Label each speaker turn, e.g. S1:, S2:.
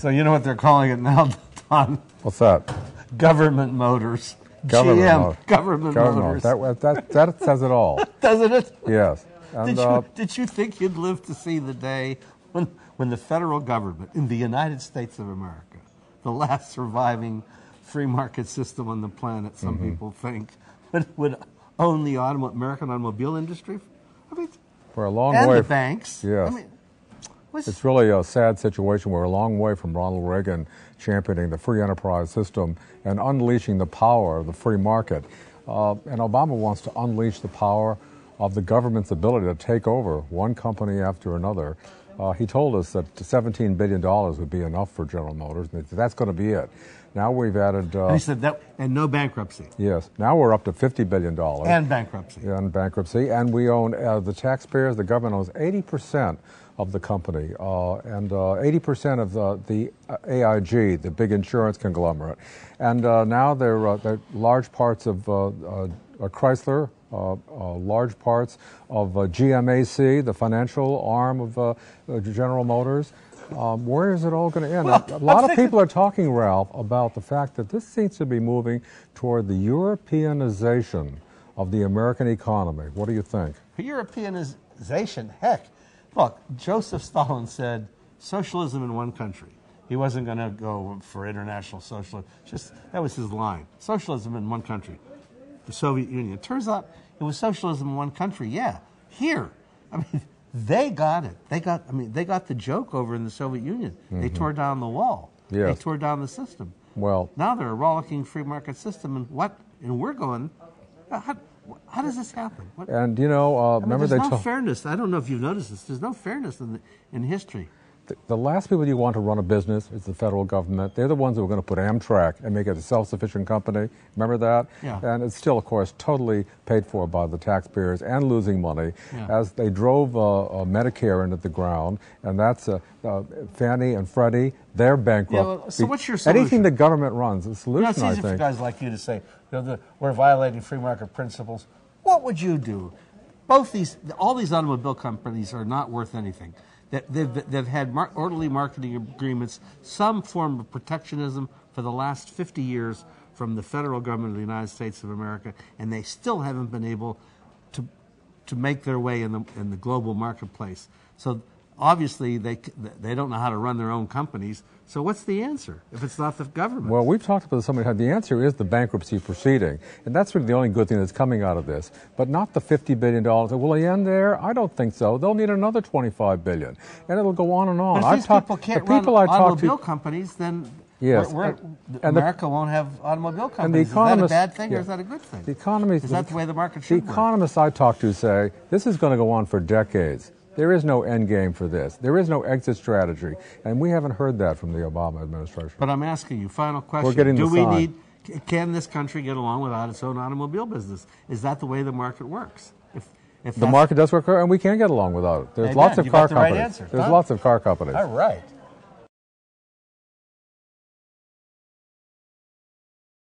S1: So you know what they're calling it now, Don?
S2: What's that?
S1: Government motors. Government motors.
S2: That says it all.
S1: Doesn't it?
S2: Yes. And,
S1: did you think you'd live to see the day when the federal government in the United States of America, the last surviving free market system on the planet, some people think, would own the American automobile industry? I mean,
S2: we're a long
S1: and
S2: way.
S1: And the banks.
S2: Yes.
S1: I mean,
S2: it's really a sad situation. We're a long way from Ronald Reagan championing the free enterprise system and unleashing the power of the free market. And Obama wants to unleash the power of the government's ability to take over one company after another. He told us that $17 billion would be enough for General Motors, and that's going to be it. Now we've added...
S1: and he said that, and no bankruptcy.
S2: Yes. Now we're up to $50 billion.
S1: And bankruptcy.
S2: And bankruptcy. And we own, the taxpayers, the government owns 80% of the company, and 80% of the AIG, the big insurance conglomerate. And now they're large parts of Chrysler, large parts of GMAC, the financial arm of General Motors. Where is it all going to end?
S1: Well,
S2: a lot of people are talking, Ralph, about the fact that this seems to be moving toward the Europeanization of the American economy. What do you think?
S1: Europeanization? Heck. Look, Joseph Stalin said socialism in one country. He wasn't going to go for international socialism. That was his line. Socialism in one country. The Soviet Union. It turns out it was socialism in one country. Yeah. Here. I mean, they got it. They got the joke over in the Soviet Union. They tore down the wall.
S2: Yes.
S1: They tore down the system.
S2: Well,
S1: now they're a rollicking free market system, and we're going. How does this happen?
S2: And you know, remember
S1: there's no fairness. I don't know if you've noticed this. There's no fairness in history.
S2: The last people you want to run a business is the federal government. They're the ones who are going to put Amtrak and make it a self-sufficient company. Remember that?
S1: Yeah.
S2: And it's still, of course, totally paid for by the taxpayers and losing money as they drove Medicare into the ground. And that's Fannie and Freddie. They're bankrupt.
S1: Yeah, well, so what's your solution?
S2: Anything the government runs, the solution,
S1: it's easy for guys like you to say, we're violating free market principles. What would you do? All these automobile companies are not worth anything. They've had orderly marketing agreements, some form of protectionism for the last 50 years from the federal government of the United States of America, and they still haven't been able to make their way in the global marketplace. So obviously they don't know how to run their own companies. So what's the answer if it's not the government?
S2: Well, we've talked about somebody. The answer is the bankruptcy proceeding, and that's really the only good thing that's coming out of this. But not the $50 billion. Will they end there? I don't think so. They'll need another $25 billion, and it'll go on and on.
S1: But if these people can't run automobile companies, then
S2: yes,
S1: America won't have automobile companies.
S2: And the economists,
S1: is that a bad thing or is that a good thing?
S2: The economists,
S1: is that the way the market should work?
S2: The economists I talk to say this is going to go on for decades. There is no end game for this. There is no exit strategy, and we haven't heard that from the Obama administration.
S1: But I'm asking you, final question.
S2: We're getting
S1: can this country get along without its own automobile business? Is that the way the market works?
S2: If the market does work, and we can get along without it. There's lots of car companies.
S1: Right answer.
S2: There's lots of car companies.
S1: All right.